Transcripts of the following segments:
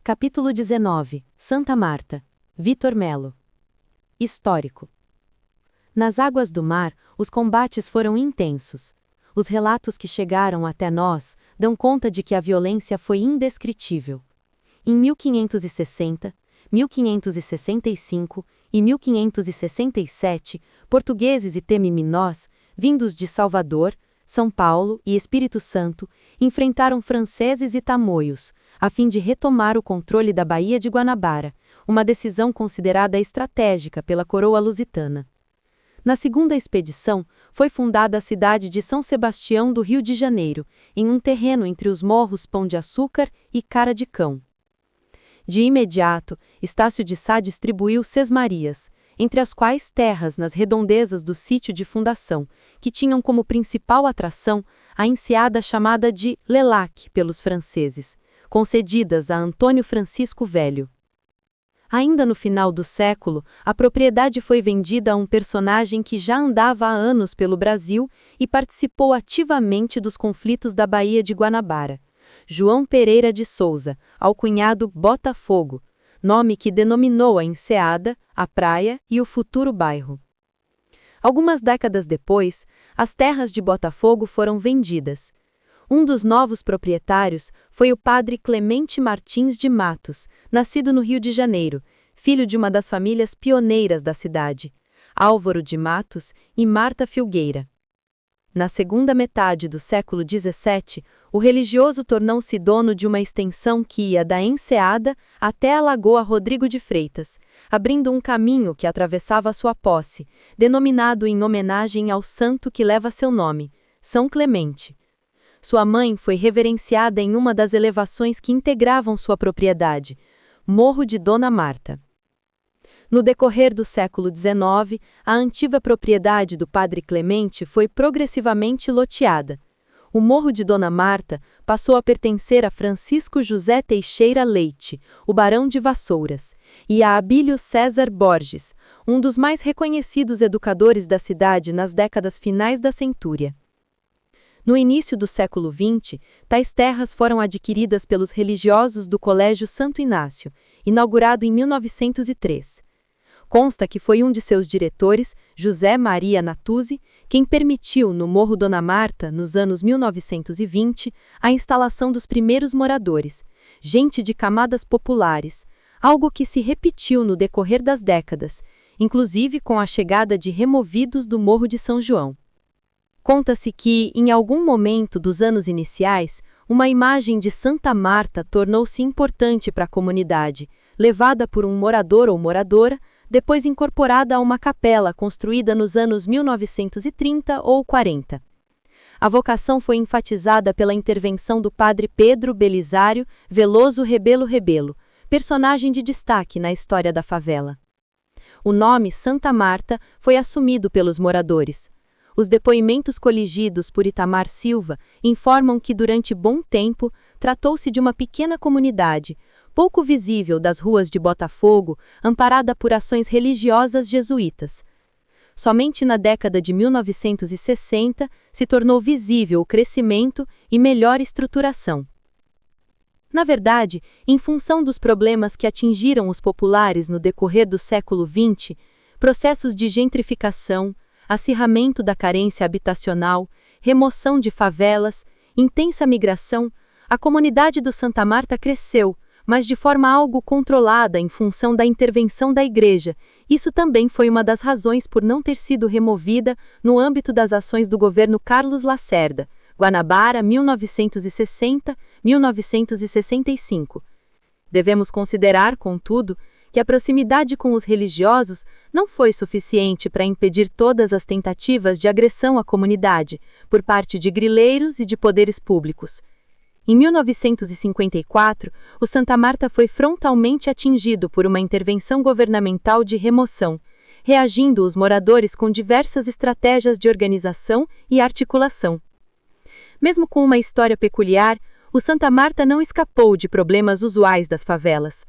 Capítulo 19. Santa Marta. Vitor Melo. Histórico. Nas águas do mar, os combates foram intensos. Os relatos que chegaram até nós dão conta de que a violência foi indescritível. Em 1560, 1565 e 1567, portugueses e temiminós, vindos de Salvador, São Paulo e Espírito Santo, enfrentaram franceses e tamoios, a fim de retomar o controle da Baía de Guanabara, uma decisão considerada estratégica pela coroa lusitana. Na segunda expedição, foi fundada a cidade de São Sebastião do Rio de Janeiro, em um terreno entre os morros Pão de Açúcar e Cara de Cão. De imediato, Estácio de Sá distribuiu sesmarias, entre as quais terras nas redondezas do sítio de fundação, que tinham como principal atração a enseada chamada de Lelac pelos franceses, concedidas a Antônio Francisco Velho. Ainda no final do século, a propriedade foi vendida a um personagem que já andava há anos pelo Brasil e participou ativamente dos conflitos da Baía de Guanabara. João Pereira de Souza, alcunhado Botafogo, nome que denominou a enseada, a praia e o futuro bairro. Algumas décadas depois, as terras de Botafogo foram vendidas. Um dos novos proprietários foi o padre Clemente Martins de Matos, nascido no Rio de Janeiro, filho de uma das famílias pioneiras da cidade, Álvaro de Matos e Marta Filgueira. Na segunda metade do século XVII, o religioso tornou-se dono de uma extensão que ia da enseada até a Lagoa Rodrigo de Freitas, abrindo um caminho que atravessava sua posse, denominado em homenagem ao santo que leva seu nome, São Clemente. Sua mãe foi reverenciada em uma das elevações que integravam sua propriedade, Morro de Dona Marta. No decorrer do século XIX, a antiga propriedade do padre Clemente foi progressivamente loteada. O Morro de Dona Marta passou a pertencer a Francisco José Teixeira Leite, o barão de Vassouras, e a Abílio César Borges, um dos mais reconhecidos educadores da cidade nas décadas finais da centúria. No início do século XX, tais terras foram adquiridas pelos religiosos do Colégio Santo Inácio, inaugurado em 1903. Consta que foi um de seus diretores, José Maria Natuzzi, quem permitiu, no Morro Dona Marta, nos anos 1920, a instalação dos primeiros moradores, gente de camadas populares, algo que se repetiu no decorrer das décadas, inclusive com a chegada de removidos do Morro de São João. Conta-se que, em algum momento dos anos iniciais, uma imagem de Santa Marta tornou-se importante para a comunidade, levada por um morador ou moradora, depois incorporada a uma capela construída nos anos 1930 ou 40. A vocação foi enfatizada pela intervenção do padre Pedro Belisário Veloso Rebelo, personagem de destaque na história da favela. O nome Santa Marta foi assumido pelos moradores. Os depoimentos coligidos por Itamar Silva informam que durante bom tempo tratou-se de uma pequena comunidade, pouco visível das ruas de Botafogo, amparada por ações religiosas jesuítas. Somente na década de 1960 se tornou visível o crescimento e melhor estruturação. Na verdade, em função dos problemas que atingiram os populares no decorrer do século XX, processos de gentrificação, acirramento da carência habitacional, remoção de favelas, intensa migração, a comunidade do Santa Marta cresceu, mas de forma algo controlada em função da intervenção da Igreja. Isso também foi uma das razões por não ter sido removida no âmbito das ações do governo Carlos Lacerda, Guanabara, 1960-1965. Devemos considerar, contudo, que a proximidade com os religiosos não foi suficiente para impedir todas as tentativas de agressão à comunidade, por parte de grileiros e de poderes públicos. Em 1954, o Santa Marta foi frontalmente atingido por uma intervenção governamental de remoção, reagindo os moradores com diversas estratégias de organização e articulação. Mesmo com uma história peculiar, o Santa Marta não escapou de problemas usuais das favelas.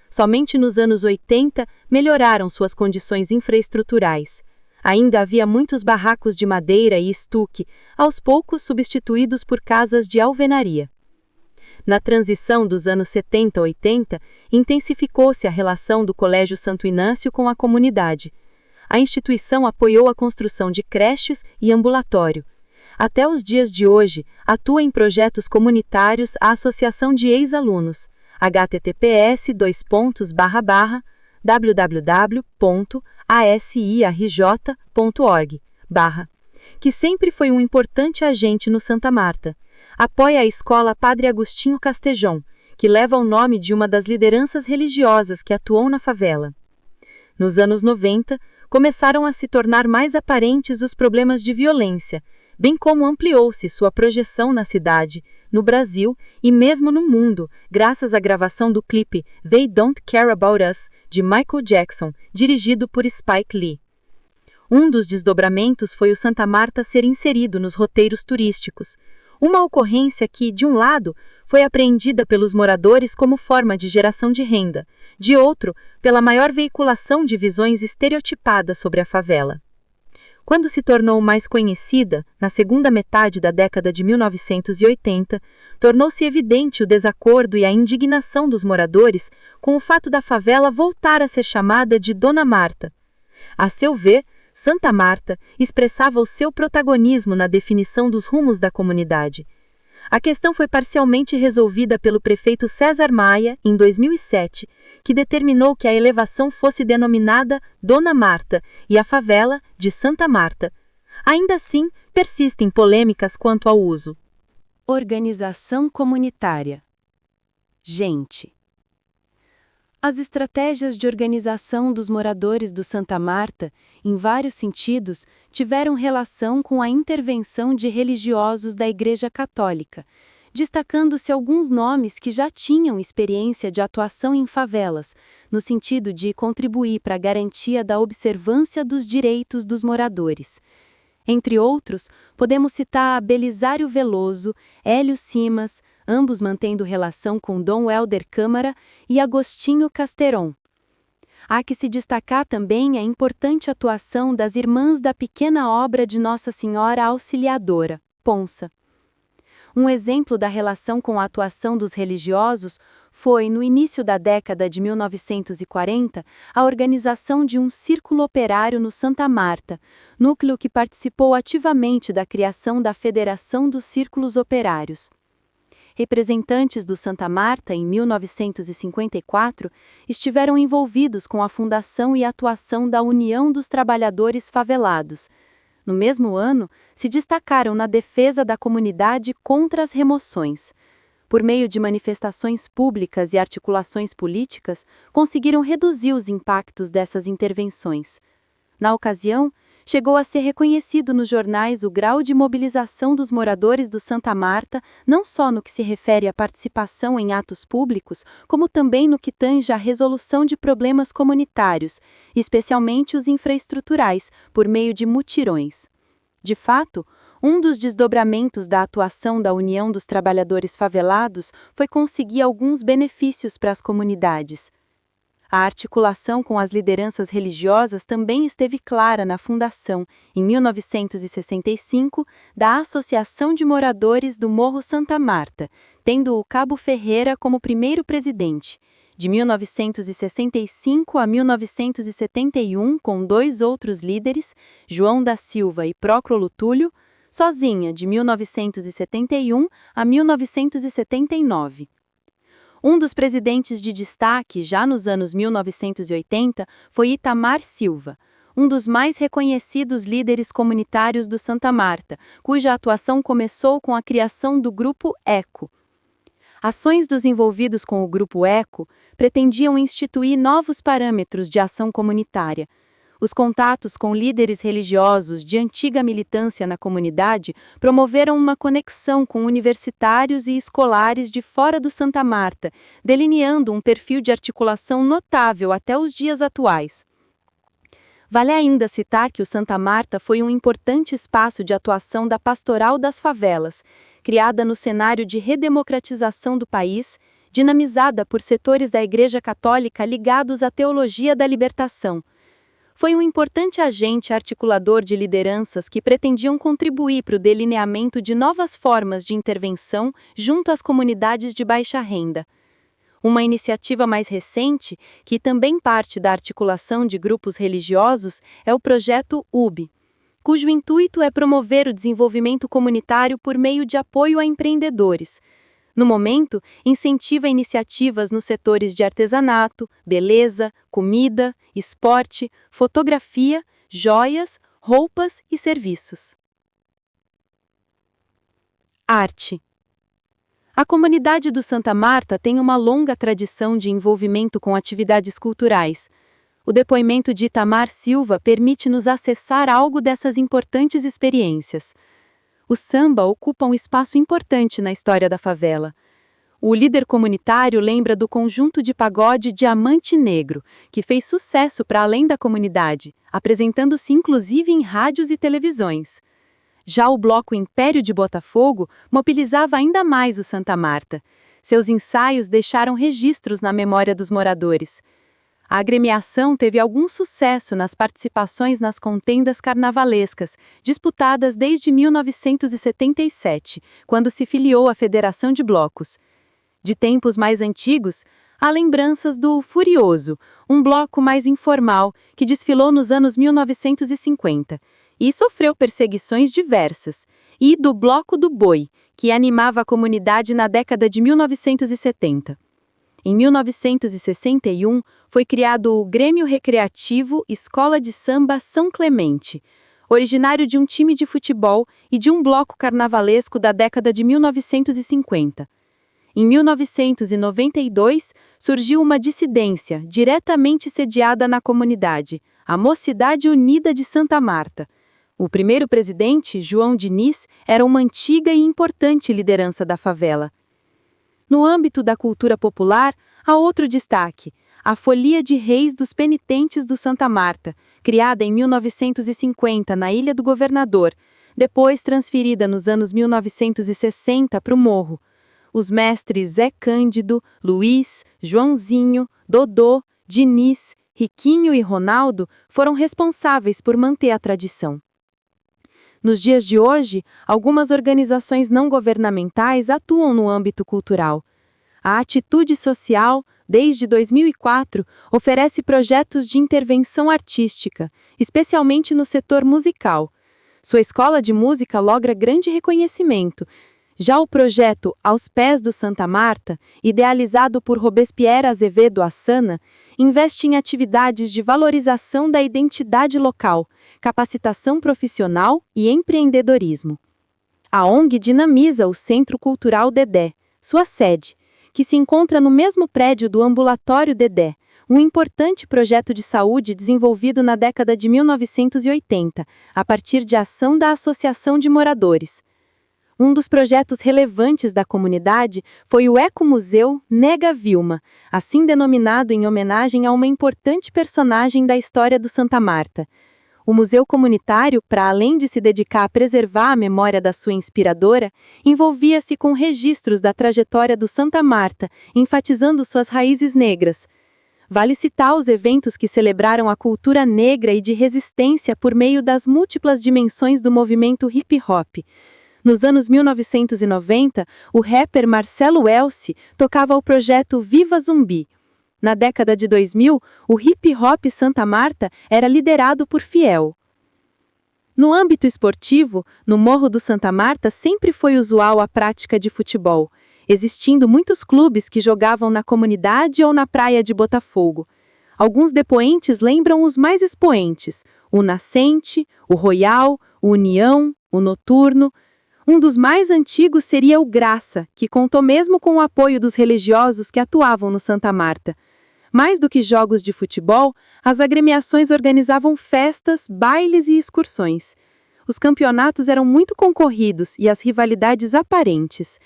Somente nos anos 80 melhoraram suas condições infraestruturais. Ainda havia muitos barracos de madeira e estuque, aos poucos substituídos por casas de alvenaria. Na transição dos anos 70 a 80, intensificou-se a relação do Colégio Santo Inácio com a comunidade. A instituição apoiou a construção de creches e ambulatório. Até os dias de hoje, atua em projetos comunitários a Associação de Ex-Alunos, https://www.asirj.org, que sempre foi um importante agente no Santa Marta. Apoia a Escola Padre Agostinho Castejon, que leva o nome de uma das lideranças religiosas que atuou na favela. Nos anos 90, começaram a se tornar mais aparentes os problemas de violência, bem como ampliou-se sua projeção na cidade, no Brasil e mesmo no mundo, graças à gravação do clipe They Don't Care About Us, de Michael Jackson, dirigido por Spike Lee. Um dos desdobramentos foi o Santa Marta ser inserido nos roteiros turísticos, uma ocorrência que, de um lado, foi apreendida pelos moradores como forma de geração de renda, de outro, pela maior veiculação de visões estereotipadas sobre a favela. Quando se tornou mais conhecida, na segunda metade da década de 1980, tornou-se evidente o desacordo e a indignação dos moradores com o fato da favela voltar a ser chamada de Dona Marta. A seu ver, Santa Marta expressava o seu protagonismo na definição dos rumos da comunidade. A questão foi parcialmente resolvida pelo prefeito César Maia, em 2007, que determinou que a elevação fosse denominada Dona Marta e a favela de Santa Marta. Ainda assim, persistem polêmicas quanto ao uso. Organização comunitária. Gente. As estratégias de organização dos moradores do Santa Marta, em vários sentidos, tiveram relação com a intervenção de religiosos da Igreja Católica, destacando-se alguns nomes que já tinham experiência de atuação em favelas, no sentido de contribuir para a garantia da observância dos direitos dos moradores. Entre outros, podemos citar Belisário Veloso, Hélio Simas, ambos mantendo relação com Dom Helder Câmara, e Agostinho Casteron. Há que se destacar também a importante atuação das Irmãs da Pequena Obra de Nossa Senhora Auxiliadora, Ponça. Um exemplo da relação com a atuação dos religiosos foi, no início da década de 1940, a organização de um círculo operário no Santa Marta, núcleo que participou ativamente da criação da Federação dos Círculos Operários. Representantes do Santa Marta, em 1954, estiveram envolvidos com a fundação e atuação da União dos Trabalhadores Favelados. No mesmo ano, se destacaram na defesa da comunidade contra as remoções. Por meio de manifestações públicas e articulações políticas, conseguiram reduzir os impactos dessas intervenções. Na ocasião, chegou a ser reconhecido nos jornais o grau de mobilização dos moradores do Santa Marta, não só no que se refere à participação em atos públicos, como também no que tange à resolução de problemas comunitários, especialmente os infraestruturais, por meio de mutirões. De fato, um dos desdobramentos da atuação da União dos Trabalhadores Favelados foi conseguir alguns benefícios para as comunidades. A articulação com as lideranças religiosas também esteve clara na fundação, em 1965, da Associação de Moradores do Morro Santa Marta, tendo o Cabo Ferreira como primeiro presidente. De 1965 a 1971, com dois outros líderes, João da Silva e Prócolo Túlio, sozinha de 1971 a 1979. Um dos presidentes de destaque, já nos anos 1980, foi Itamar Silva, um dos mais reconhecidos líderes comunitários do Santa Marta, cuja atuação começou com a criação do Grupo ECO. Ações dos envolvidos com o Grupo ECO pretendiam instituir novos parâmetros de ação comunitária. Os contatos com líderes religiosos de antiga militância na comunidade promoveram uma conexão com universitários e escolares de fora do Santa Marta, delineando um perfil de articulação notável até os dias atuais. Vale ainda citar que o Santa Marta foi um importante espaço de atuação da Pastoral das Favelas, criada no cenário de redemocratização do país, dinamizada por setores da Igreja Católica ligados à teologia da libertação. foi um importante agente articulador de lideranças que pretendiam contribuir para o delineamento de novas formas de intervenção junto às comunidades de baixa renda. Uma iniciativa mais recente, que também parte da articulação de grupos religiosos, é o projeto UB, cujo intuito é promover o desenvolvimento comunitário por meio de apoio a empreendedores. No momento, incentiva iniciativas nos setores de artesanato, beleza, comida, esporte, fotografia, joias, roupas e serviços. Arte. A comunidade do Santa Marta tem uma longa tradição de envolvimento com atividades culturais. O depoimento de Itamar Silva permite-nos acessar algo dessas importantes experiências. O samba ocupa um espaço importante na história da favela. O líder comunitário lembra do conjunto de pagode Diamante Negro, que fez sucesso para além da comunidade, apresentando-se inclusive em rádios e televisões. Já o bloco Império de Botafogo mobilizava ainda mais o Santa Marta. Seus ensaios deixaram registros na memória dos moradores. A agremiação teve algum sucesso nas participações nas contendas carnavalescas, disputadas desde 1977, quando se filiou à Federação de Blocos. De tempos mais antigos, há lembranças do Furioso, um bloco mais informal que desfilou nos anos 1950 e sofreu perseguições diversas, e do Bloco do Boi, que animava a comunidade na década de 1970. Em 1961, foi criado o Grêmio Recreativo Escola de Samba São Clemente, originário de um time de futebol e de um bloco carnavalesco da década de 1950. Em 1992, surgiu uma dissidência diretamente sediada na comunidade, a Mocidade Unida de Santa Marta. O primeiro presidente, João Diniz, era uma antiga e importante liderança da favela. No âmbito da cultura popular, há outro destaque, a Folia de Reis dos Penitentes do Santa Marta, criada em 1950 na Ilha do Governador, depois transferida nos anos 1960 para o Morro. Os mestres Zé Cândido, Luiz, Joãozinho, Dodô, Diniz, Riquinho e Ronaldo foram responsáveis por manter a tradição. Nos dias de hoje, algumas organizações não governamentais atuam no âmbito cultural. A Atitude Social, desde 2004, oferece projetos de intervenção artística, especialmente no setor musical. Sua escola de música logra grande reconhecimento. Já o projeto Aos Pés do Santa Marta, idealizado por Robespierre Azevedo Assana, investe em atividades de valorização da identidade local, capacitação profissional e empreendedorismo. A ONG dinamiza o Centro Cultural Dedé, sua sede, que se encontra no mesmo prédio do Ambulatório Dedé, um importante projeto de saúde desenvolvido na década de 1980, a partir de ação da Associação de Moradores. Um dos projetos relevantes da comunidade foi o Ecomuseu Nega Vilma, assim denominado em homenagem a uma importante personagem da história do Santa Marta. O museu comunitário, para além de se dedicar a preservar a memória da sua inspiradora, envolvia-se com registros da trajetória do Santa Marta, enfatizando suas raízes negras. Vale citar os eventos que celebraram a cultura negra e de resistência por meio das múltiplas dimensões do movimento hip-hop. Nos anos 1990, o rapper Marcelo Elci tocava o projeto Viva Zumbi. Na década de 2000, o hip-hop Santa Marta era liderado por Fiel. No âmbito esportivo, no Morro do Santa Marta sempre foi usual a prática de futebol, existindo muitos clubes que jogavam na comunidade ou na praia de Botafogo. Alguns depoentes lembram os mais expoentes, o Nascente, o Royal, o União, o Noturno. Um dos mais antigos seria o Graça, que contou mesmo com o apoio dos religiosos que atuavam no Santa Marta. Mais do que jogos de futebol, as agremiações organizavam festas, bailes e excursões. Os campeonatos eram muito concorridos e as rivalidades aparentes.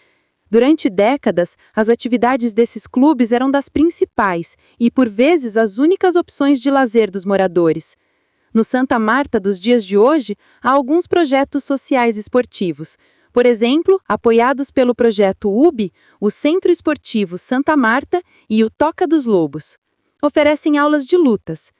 Durante décadas, as atividades desses clubes eram das principais e, por vezes, as únicas opções de lazer dos moradores. No Santa Marta dos dias de hoje, há alguns projetos sociais esportivos. Por exemplo, apoiados pelo projeto UB, o Centro Esportivo Santa Marta e o Toca dos Lobos. Oferecem aulas de lutas.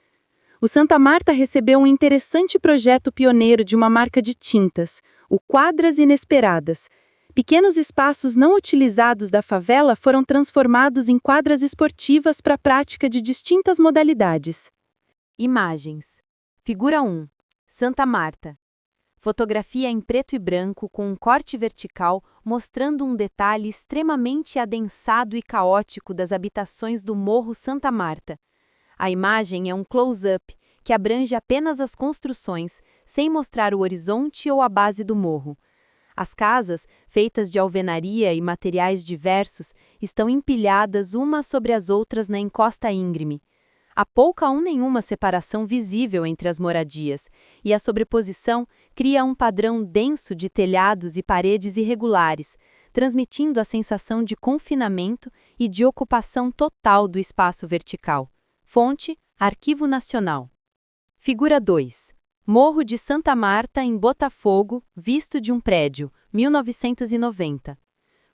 O Santa Marta recebeu um interessante projeto pioneiro de uma marca de tintas, o Quadras Inesperadas. Pequenos espaços não utilizados da favela foram transformados em quadras esportivas para a prática de distintas modalidades. Imagens. Figura 1. Santa Marta. Fotografia em preto e branco com um corte vertical mostrando um detalhe extremamente adensado e caótico das habitações do Morro Santa Marta. A imagem é um close-up que abrange apenas as construções, sem mostrar o horizonte ou a base do morro. As casas, feitas de alvenaria e materiais diversos, estão empilhadas umas sobre as outras na encosta íngreme. Há pouca ou nenhuma separação visível entre as moradias, e a sobreposição cria um padrão denso de telhados e paredes irregulares, transmitindo a sensação de confinamento e de ocupação total do espaço vertical. Fonte: Arquivo Nacional. Figura 2. Morro de Santa Marta, em Botafogo, visto de um prédio, 1990.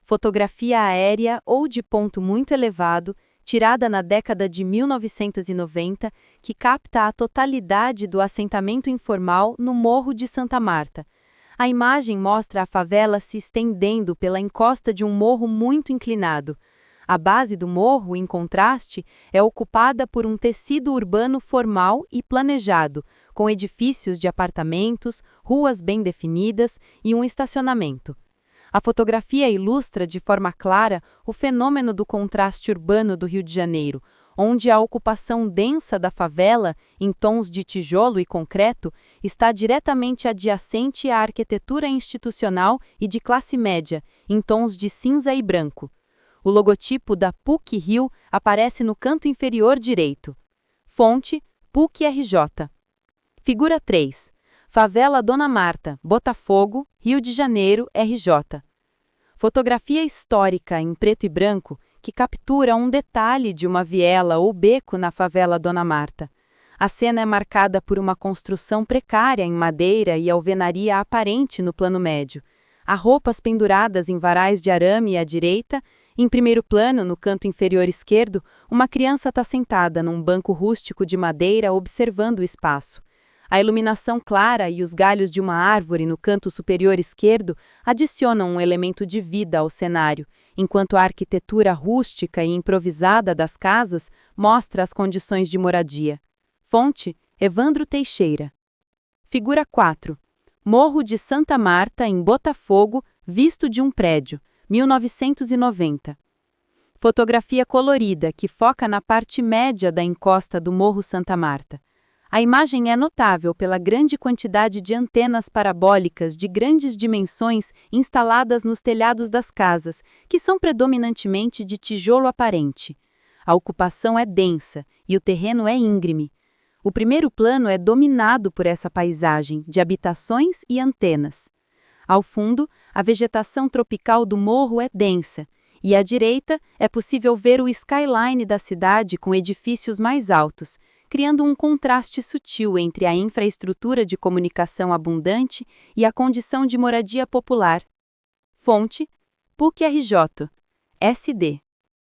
Fotografia aérea ou de ponto muito elevado, tirada na década de 1990, que capta a totalidade do assentamento informal no Morro de Santa Marta. A imagem mostra a favela se estendendo pela encosta de um morro muito inclinado. A base do morro, em contraste, é ocupada por um tecido urbano formal e planejado, com edifícios de apartamentos, ruas bem definidas e um estacionamento. A fotografia ilustra de forma clara o fenômeno do contraste urbano do Rio de Janeiro, onde a ocupação densa da favela, em tons de tijolo e concreto, está diretamente adjacente à arquitetura institucional e de classe média, em tons de cinza e branco. O logotipo da PUC-Rio aparece no canto inferior direito. Fonte: PUC-RJ. Figura 3. Favela Dona Marta, Botafogo, Rio de Janeiro, RJ. Fotografia histórica em preto e branco que captura um detalhe de uma viela ou beco na favela Dona Marta. A cena é marcada por uma construção precária em madeira e alvenaria aparente no plano médio. Há roupas penduradas em varais de arame à direita. Em primeiro plano, no canto inferior esquerdo, uma criança está sentada num banco rústico de madeira observando o espaço. A iluminação clara e os galhos de uma árvore no canto superior esquerdo adicionam um elemento de vida ao cenário, enquanto a arquitetura rústica e improvisada das casas mostra as condições de moradia. Fonte: Evandro Teixeira. Figura 4. Morro de Santa Marta, em Botafogo, visto de um prédio, 1990. Fotografia colorida que foca na parte média da encosta do Morro Santa Marta. A imagem é notável pela grande quantidade de antenas parabólicas de grandes dimensões instaladas nos telhados das casas, que são predominantemente de tijolo aparente. A ocupação é densa e o terreno é íngreme. O primeiro plano é dominado por essa paisagem de habitações e antenas. Ao fundo, a vegetação tropical do morro é densa, e à direita é possível ver o skyline da cidade com edifícios mais altos, criando um contraste sutil entre a infraestrutura de comunicação abundante e a condição de moradia popular. Fonte: PUC-RJ. SD.